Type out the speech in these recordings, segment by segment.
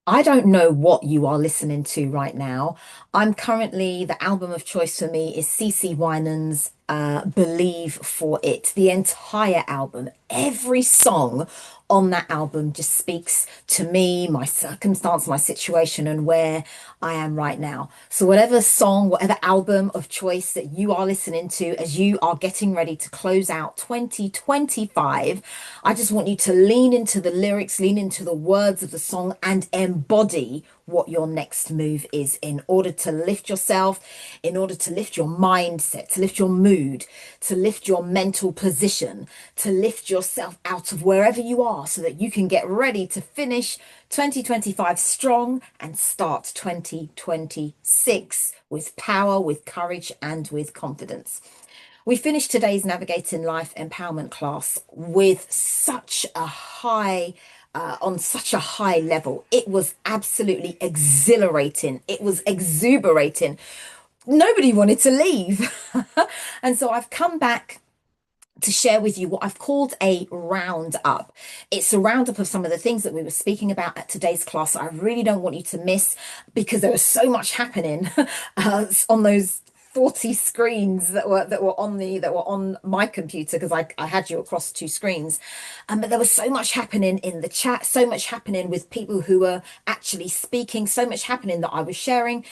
I don't know what you are listening to right now. I'm currently, the album of choice for me is CC Winans' Believe for It. The entire album, every song on that album just speaks to me, my circumstance, my situation, and where I am right now. So, whatever song, whatever album of choice that you are listening to as you are getting ready to close out 2025, I just want you to lean into the lyrics, lean into the words of the song, and embody what your next move is in order to lift yourself, in order to lift your mindset, to lift your mood, to lift your mental position, to lift yourself out of wherever you are so that you can get ready to finish 2025 strong and start 2026 with power, with courage, and with confidence. We finished today's Navigating Life Empowerment class with such a high, on such a high level. It was absolutely exhilarating. It was exuberating. Nobody wanted to leave. And so I've come back to share with you what I've called a roundup. It's a roundup of some of the things that we were speaking about at today's class that I really don't want you to miss because there was so much happening on those 40 screens that were on my computer because I had you across two screens. But there was so much happening in the chat, so much happening with people who were actually speaking, so much happening that I was sharing.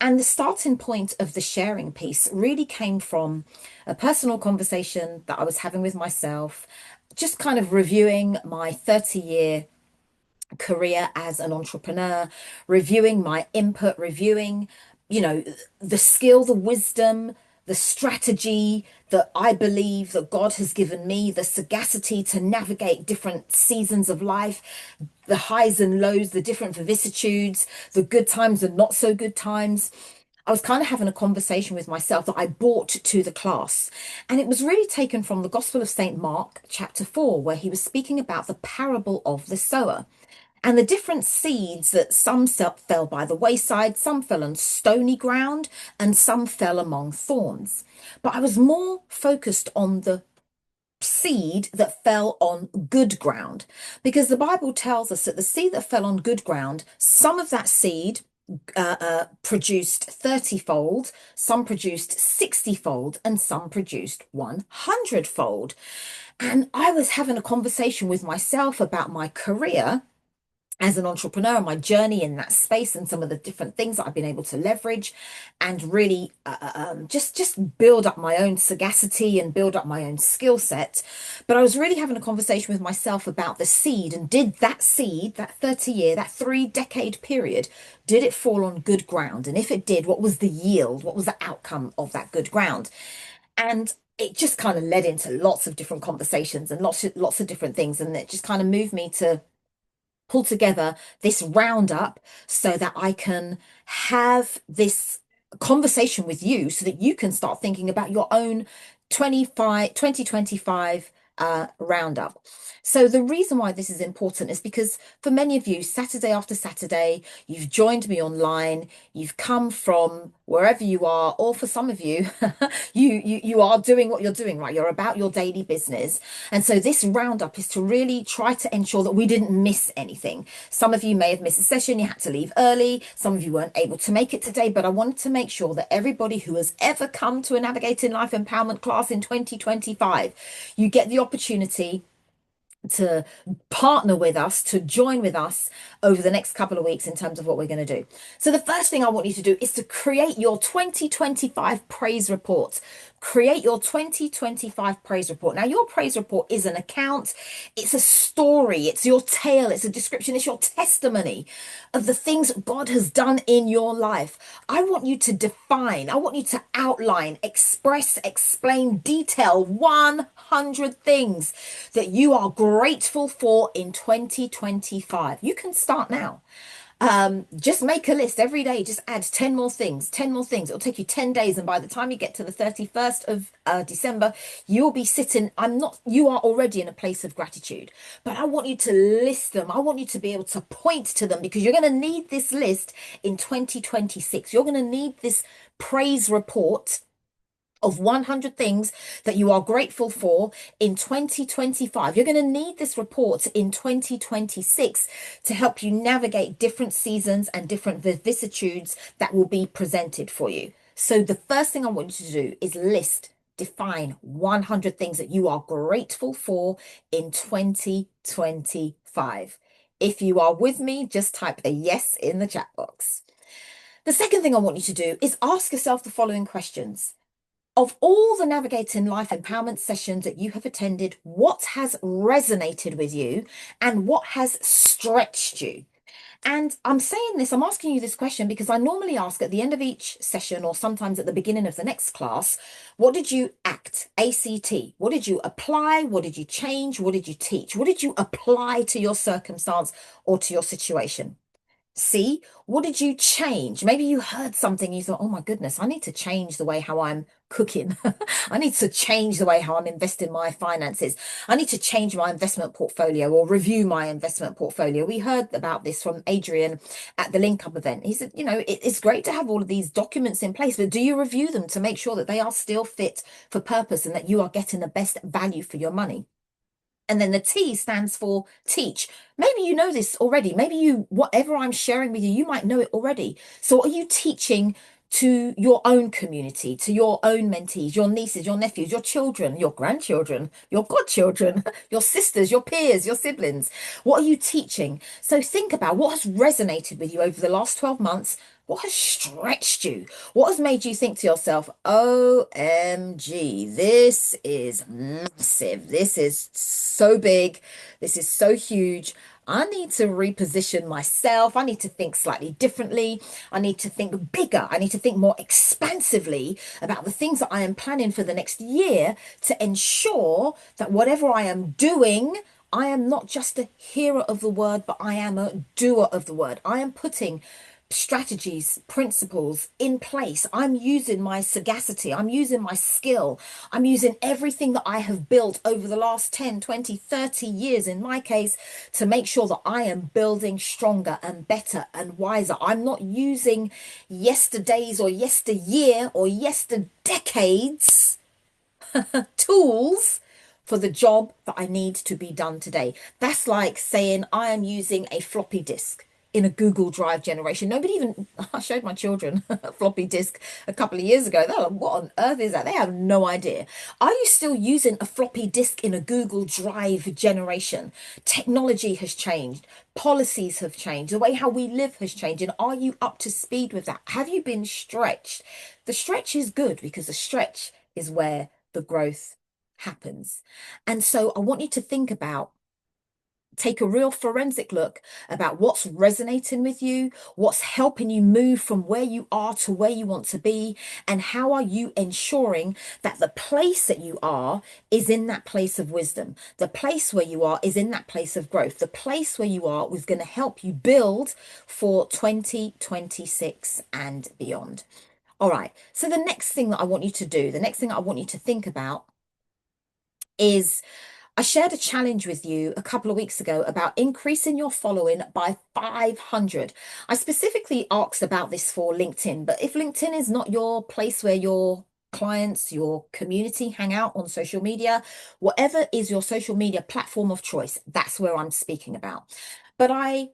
And the starting point of the sharing piece really came from a personal conversation that I was having with myself, just kind of reviewing my 30-year career as an entrepreneur, reviewing my input, reviewing, the skill, the wisdom, the strategy that I believe that God has given me, the sagacity to navigate different seasons of life, the highs and lows, the different vicissitudes, the good times and not so good times. I was kind of having a conversation with myself that I brought to the class. And it was really taken from the Gospel of St. Mark, chapter 4, where he was speaking about the parable of the sower and the different seeds that some fell by the wayside, some fell on stony ground, and some fell among thorns. But I was more focused on the seed that fell on good ground because the Bible tells us that the seed that fell on good ground, some of that seed produced 30-fold, some produced 60-fold, and some produced 100-fold. And I was having a conversation with myself about my career as an entrepreneur and my journey in that space and some of the different things that I've been able to leverage and really just build up my own sagacity and build up my own skill set. But I was really having a conversation with myself about the seed and did that seed, that 30-year, that 3-decade period, did it fall on good ground? And if it did, what was the yield? What was the outcome of that good ground? And it just kind of led into lots of different conversations and lots of different things. And it just kind of moved me to pull together this roundup so that I can have this conversation with you so that you can start thinking about your own 2025 roundup. So the reason why this is important is because for many of you, Saturday after Saturday, you've joined me online, you've come from wherever you are, or for some of you, you are doing what you're doing, right? You're about your daily business. And so this roundup is to really try to ensure that we didn't miss anything. Some of you may have missed a session, you had to leave early, some of you weren't able to make it today, but I wanted to make sure that everybody who has ever come to a Navigating Life Empowerment class in 2025, you get the opportunity to partner with us, to join with us over the next couple of weeks in terms of what we're going to do. So the first thing I want you to do is to create your 2025 praise report. Create your 2025 praise report. Now, your praise report is an account, it's a story, it's your tale, it's a description, it's your testimony of the things God has done in your life. I want you to define, I want you to outline, express, explain, detail 100 things that you are grateful for in 2025. You can start now. Just make a list every day. Just add 10 more things, 10 more things. It'll take you 10 days. And by the time you get to the 31st of December, you'll be sitting, you are already in a place of gratitude. But I want you to list them. I want you to be able to point to them because you're going to need this list in 2026. You're going to need this praise report of 100 things that you are grateful for in 2025. You're going to need this report in 2026 to help you navigate different seasons and different vicissitudes that will be presented for you. So, the first thing I want you to do is define 100 things that you are grateful for in 2025. If you are with me, just type a yes in the chat box. The second thing I want you to do is ask yourself the following questions. Of all the Navigating Life Empowerment sessions that you have attended, what has resonated with you and what has stretched you? And I'm saying this, I'm asking you this question because I normally ask at the end of each session or sometimes at the beginning of the next class, what did you ACT? What did you apply? What did you change? What did you teach? What did you apply to your circumstance or to your situation? See, what did you change? Maybe you heard something, you thought, oh my goodness, I need to change the way how I'm cooking. I need to change the way how I'm investing my finances. I need to change my investment portfolio or review my investment portfolio. We heard about this from Adrian at the Link Up event. He said, it's great to have all of these documents in place, but do you review them to make sure that they are still fit for purpose and that you are getting the best value for your money? And then the T stands for teach. Maybe you know this already. Maybe whatever I'm sharing with you, you might know it already. So are you teaching to your own community, to your own mentees, your nieces, your nephews, your children, your grandchildren, your godchildren, your sisters, your peers, your siblings? What are you teaching? So think about what has resonated with you over the last 12 months. What has stretched you? What has made you think to yourself, OMG, this is massive. This is so big. This is so huge. I need to reposition myself. I need to think slightly differently. I need to think bigger. I need to think more expansively about the things that I am planning for the next year to ensure that whatever I am doing, I am not just a hearer of the word, but I am a doer of the word. I am putting strategies, principles in place. I'm using my sagacity. I'm using my skill. I'm using everything that I have built over the last 10, 20, 30 years, in my case, to make sure that I am building stronger and better and wiser. I'm not using yesterday's or yesteryear or yesterdecades tools for the job that I need to be done today. That's like saying I am using a floppy disk in a Google Drive generation. Nobody even, I showed my children a floppy disk a couple of years ago. They're like, what on earth is that? They have no idea. Are you still using a floppy disk in a Google Drive generation? Technology has changed. Policies have changed. The way how we live has changed. And are you up to speed with that? Have you been stretched? The stretch is good because the stretch is where the growth happens. And so I want you to think about, take a real forensic look about what's resonating with you, what's helping you move from where you are to where you want to be, and how are you ensuring that the place that you are is in that place of wisdom. The place where you are is in that place of growth. The place where you are is going to help you build for 2026 and beyond. All right. So the next thing that I want you to do, the next thing I want you to think about is I shared a challenge with you a couple of weeks ago about increasing your following by 500. I specifically asked about this for LinkedIn, but if LinkedIn is not your place where your clients, your community hang out on social media, whatever is your social media platform of choice, that's where I'm speaking about. But I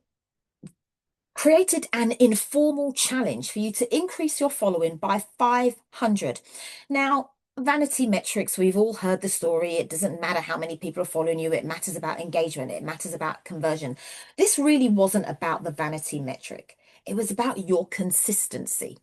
created an informal challenge for you to increase your following by 500. Now, vanity metrics, we've all heard the story. It doesn't matter how many people are following you. It matters about engagement. It matters about conversion. This really wasn't about the vanity metric. It was about your consistency.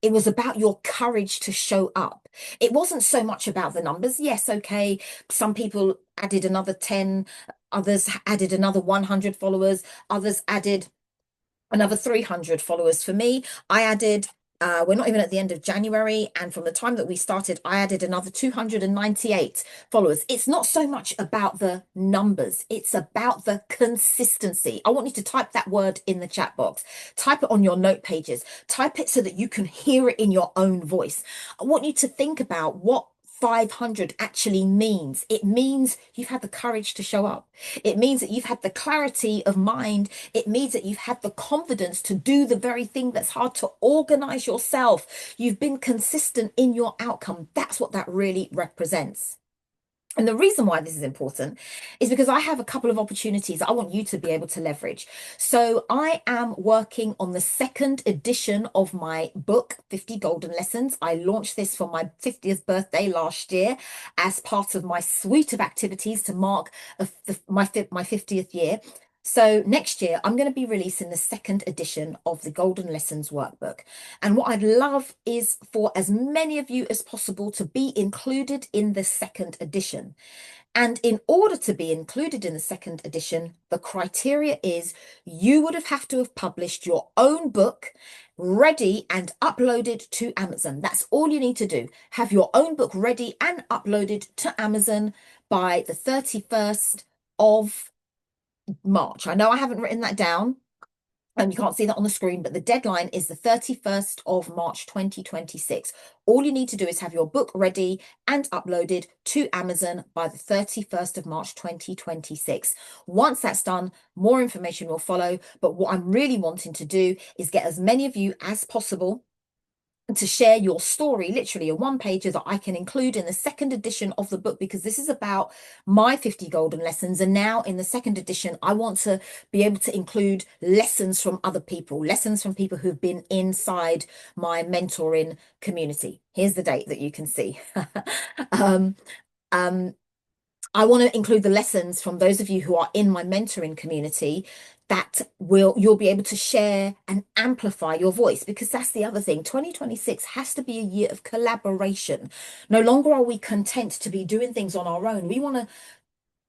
It was about your courage to show up. It wasn't so much about the numbers. Yes, okay, some people added another 10, others added another 100 followers, others added another 300 followers. For me, I added, we're not even at the end of January, and from the time that we started, I added another 298 followers. It's not so much about the numbers, it's about the consistency. I want you to type that word in the chat box, type it on your note pages, type it so that you can hear it in your own voice. I want you to think about what 500 actually means. It means you've had the courage to show up. It means that you've had the clarity of mind. It means that you've had the confidence to do the very thing that's hard, to organize yourself. You've been consistent in your outcome. That's what that really represents. And the reason why this is important is because I have a couple of opportunities that I want you to be able to leverage. So I am working on the second edition of my book, 50 Golden Lessons. I launched this for my 50th birthday last year as part of my suite of activities to mark my 50th year. So next year, I'm going to be releasing the second edition of the Golden Lessons workbook. And what I'd love is for as many of you as possible to be included in the second edition. And in order to be included in the second edition, the criteria is you would have to have published your own book ready and uploaded to Amazon. That's all you need to do. Have your own book ready and uploaded to Amazon by the 31st of March. I know I haven't written that down and you can't see that on the screen, but the deadline is the 31st of March 2026. All you need to do is have your book ready and uploaded to Amazon by the 31st of March 2026. Once that's done, more information will follow. But what I'm really wanting to do is get as many of you as possible to share your story, literally a one-pager that I can include in the second edition of the book, because this is about my 50 golden lessons. And now in the second edition, I want to be able to include lessons from other people, lessons from people who've been inside my mentoring community. Here's the date that you can see. um, um, I want to include the lessons from those of you who are in my mentoring community that you'll be able to share and amplify your voice, because that's the other thing. 2026 has to be a year of collaboration. No longer are we content to be doing things on our own. We want to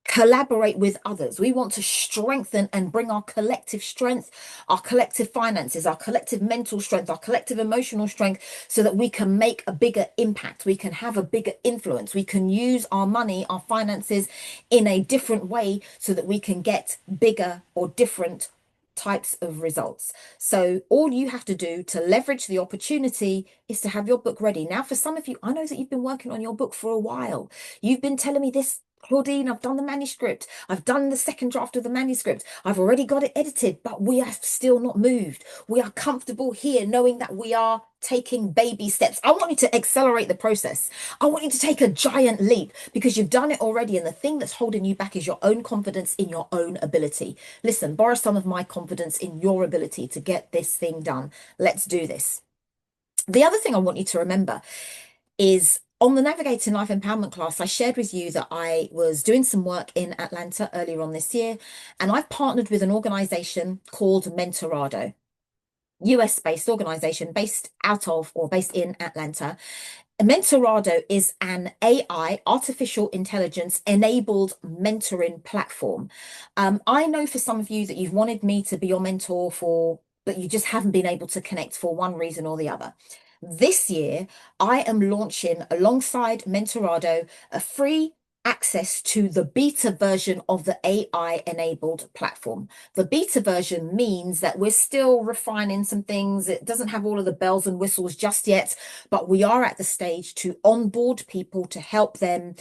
collaborate with others. We want to strengthen and bring our collective strength, our collective finances, our collective mental strength, our collective emotional strength, so that we can make a bigger impact. We can have a bigger influence. We can use our money, our finances in a different way so that we can get bigger or different types of results. So all you have to do to leverage the opportunity is to have your book ready. Now, for some of you, I know that you've been working on your book for a while. You've been telling me this, Claudine, I've done the manuscript. I've done the second draft of the manuscript. I've already got it edited, but we are still not moved. We are comfortable here knowing that we are taking baby steps. I want you to accelerate the process. I want you to take a giant leap, because you've done it already. And the thing that's holding you back is your own confidence in your own ability. Listen, borrow some of my confidence in your ability to get this thing done. Let's do this. The other thing I want you to remember is, on the Navigating Life Empowerment class, I shared with you that I was doing some work in Atlanta earlier on this year, and I've partnered with an organization called Mentorado, US-based organization based out of or based in Atlanta. Mentorado is an AI, artificial intelligence enabled mentoring platform. I know for some of you that you've wanted me to be your mentor but you just haven't been able to connect for one reason or the other. This year, I am launching alongside Mentorado a free access to the beta version of the AI enabled platform. The beta version means that we're still refining some things. It doesn't have all of the bells and whistles just yet, but we are at the stage to onboard people to help them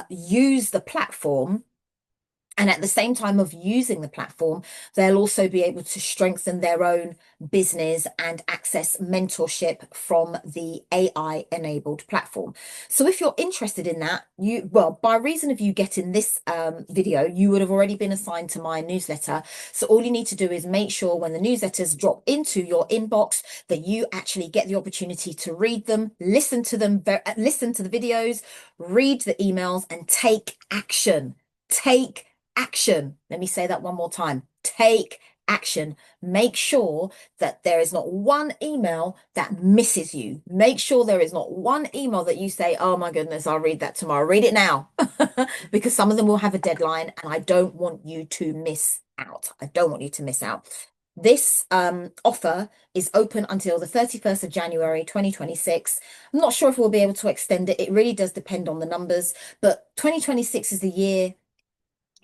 use the platform. And at the same time of using the platform, they'll also be able to strengthen their own business and access mentorship from the AI enabled platform. So if you're interested in that, by reason of you getting this video, you would have already been assigned to my newsletter. So all you need to do is make sure when the newsletters drop into your inbox that you actually get the opportunity to read them, listen to them, listen to the videos, read the emails, and take action. Take action. Let me say that one more time. Take action. Make sure that there is not one email that misses you. Make sure there is not one email that you say, oh my goodness, I'll read that tomorrow. Read it now, because some of them will have a deadline and I don't want you to miss out. I don't want you to miss out. This offer is open until the 31st of January 2026. I'm not sure if we'll be able to extend it. It really does depend on the numbers, but 2026 is the year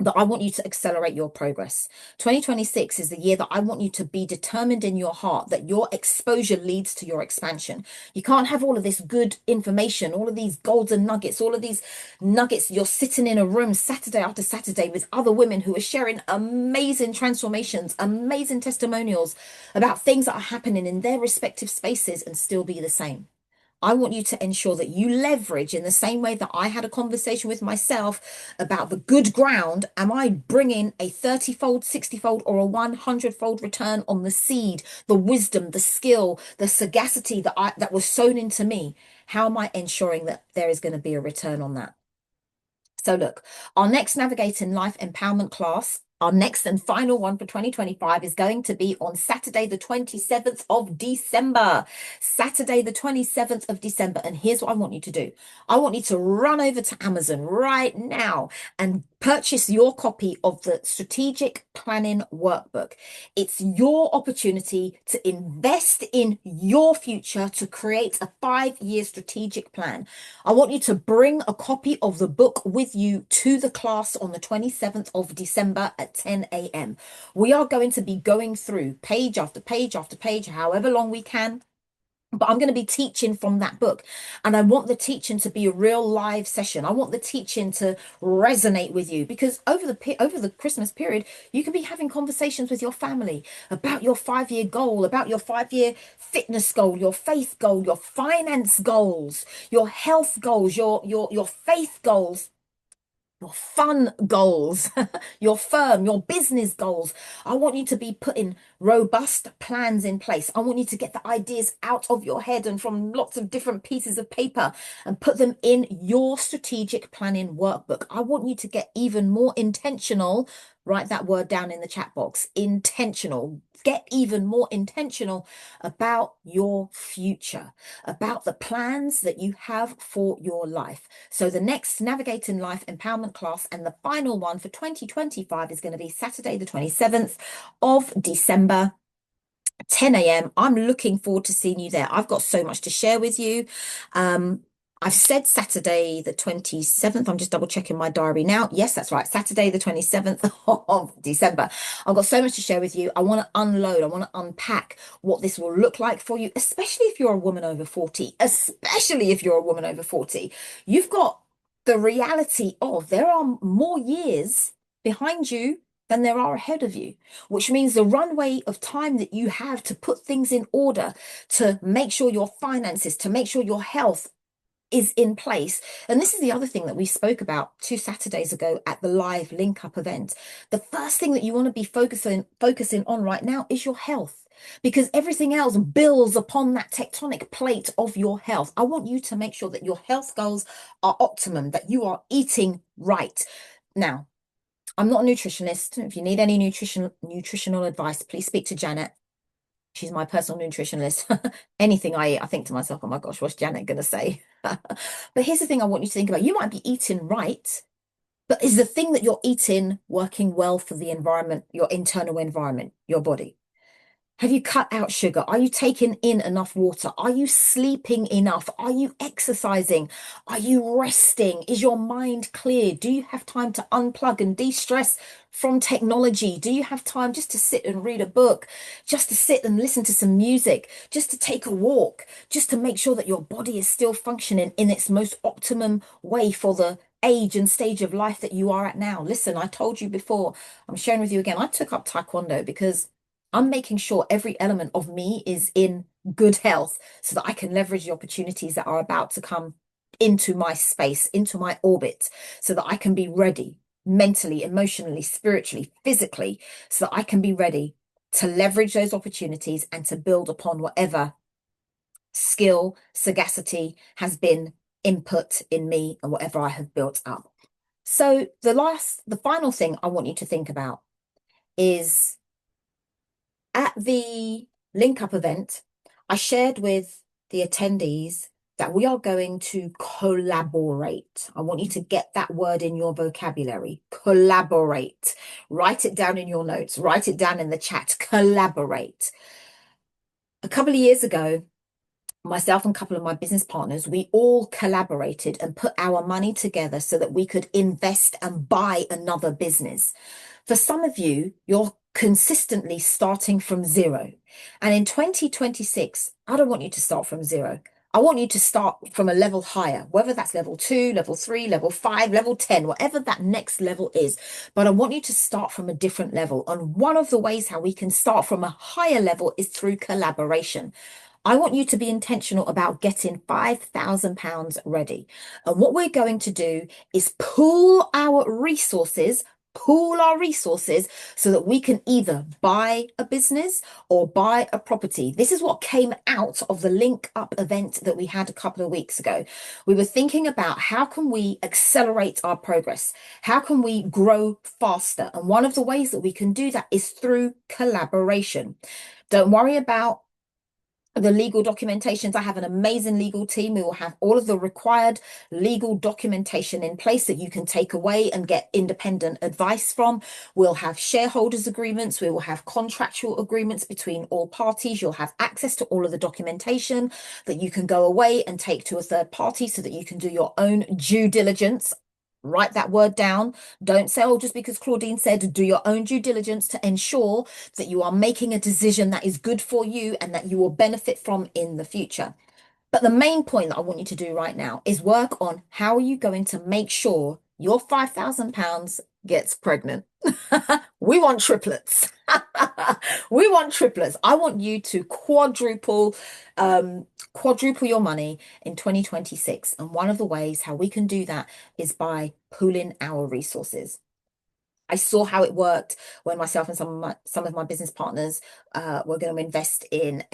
But I want you to accelerate your progress. 2026 is the year that I want you to be determined in your heart that your exposure leads to your expansion. You can't have all of this good information, all of these golden nuggets, all of these nuggets. You're sitting in a room Saturday after Saturday with other women who are sharing amazing transformations, amazing testimonials about things that are happening in their respective spaces and still be the same. I want you to ensure that you leverage in the same way that I had a conversation with myself about the good ground. Am I bringing a 30-fold, 60-fold, or a 100-fold return on the seed, the wisdom, the skill, the sagacity that was sown into me? How am I ensuring that there is going to be a return on that? So look, our next Navigating Life Empowerment class, our next and final one for 2025 is going to be on Saturday, the 27th of December. Saturday, the 27th of December. And here's what I want you to do. I want you to run over to Amazon right now and purchase your copy of the Strategic Planning Workbook. It's your opportunity to invest in your future to create a 5-year strategic plan. I want you to bring a copy of the book with you to the class on the 27th of December at 10 a.m. We are going to be going through page after page after page, however long we can. But I'm going to be teaching from that book. And I want the teaching to be a real live session. I want the teaching to resonate with you because over the Christmas period, you can be having conversations with your family about your 5-year goal, about your 5-year fitness goal, your faith goal, your finance goals, your health goals, your faith goals, your fun goals, your firm, your business goals. I want you to be putting robust plans in place. I want you to get the ideas out of your head and from lots of different pieces of paper and put them in your strategic planning workbook. I want you to get even more intentional. Write that word down in the chat box. Intentional. Get even more intentional about your future, about the plans that you have for your life. So the next Navigating Life Empowerment class and the final one for 2025 is going to be Saturday, the 27th of December. 10 a.m. I'm looking forward to seeing you there. I've got so much to share with you. Um, I've said Saturday the 27th. I'm just double checking my diary now. Yes, that's right. Saturday the 27th of December. I've got so much to share with you. I want to unload. I want to unpack what this will look like for you, especially if you're a woman over 40, especially if you're a woman over 40. You've got the reality of there are more years behind you than there are ahead of you, which means the runway of time that you have to put things in order, to make sure your finances, to make sure your health is in place. And this is the other thing that we spoke about 2 Saturdays ago at the live link up event. The first thing that you want to be focusing on right now is your health. Because everything else builds upon that tectonic plate of your health. I want you to make sure that your health goals are optimum, that you are eating right. Now, I'm not a nutritionist. If you need any nutritional advice, please speak to Janet. She's my personal nutritionist. Anything I eat, I think to myself, oh my gosh, what's Janet going to say? But here's the thing I want you to think about. You might be eating right, but is the thing that you're eating working well for the environment, your internal environment, your body? Have you cut out sugar? Are you taking in enough water? Are you sleeping enough? Are you exercising? Are you resting? Is your mind clear? Do you have time to unplug and de-stress from technology? Do you have time just to sit and read a book, just to sit and listen to some music, just to take a walk, just to make sure that your body is still functioning in its most optimum way for the age and stage of life that you are at now? Listen, I told you before, I'm sharing with you again, I took up Taekwondo because I'm making sure every element of me is in good health so that I can leverage the opportunities that are about to come into my space, into my orbit, so that I can be ready mentally, emotionally, spiritually, physically, so that I can be ready to leverage those opportunities and to build upon whatever skill, sagacity has been input in me and whatever I have built up. So the final thing I want you to think about is at the link up event, I shared with the attendees that we are going to collaborate. I want you to get that word in your vocabulary. Collaborate. Write it down in your notes. Write it down in the chat. Collaborate. A couple of years ago, myself and a couple of my business partners, we all collaborated and put our money together so that we could invest and buy another business. For some of you, you're consistently starting from zero. And in 2026, I don't want you to start from zero. I want you to start from a level higher, whether that's level 2, level 3, level 5, level 10, whatever that next level is. But I want you to start from a different level. And one of the ways how we can start from a higher level is through collaboration. I want you to be intentional about getting £5,000 ready. And what we're going to do is pool our resources so that we can either buy a business or buy a property. This is what came out of the Link Up event that we had a couple of weeks ago. We were thinking about how can we accelerate our progress? How can we grow faster? And one of the ways that we can do that is through collaboration. Don't worry about the legal documentations. I have an amazing legal team. We will have all of the required legal documentation in place that you can take away and get independent advice from. We'll have shareholders agreements. We will have contractual agreements between all parties. You'll have access to all of the documentation that you can go away and take to a third party so that you can do your own due diligence. Write that word down. Don't say, oh, just because Claudine said, do your own due diligence to ensure that you are making a decision that is good for you and that you will benefit from in the future. But the main point that I want you to do right now is work on how are you going to make sure your £5,000 gets pregnant. We want triplets. We want triplets. I want you to quadruple your money in 2026. And one of the ways how we can do that is by pooling our resources. I saw how it worked when myself and some of my business partners were going to invest in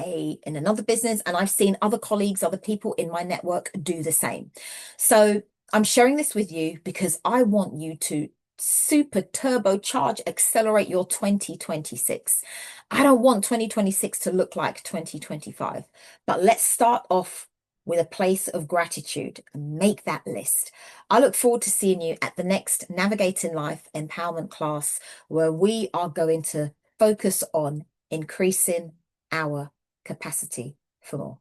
another business, and I've seen other colleagues, other people in my network do the same. So I'm sharing this with you because I want you to super turbocharge, accelerate your 2026. I don't want 2026 to look like 2025, but let's start off with a place of gratitude and make that list. I look forward to seeing you at the next Navigating Life empowerment class, where we are going to focus on increasing our capacity for more.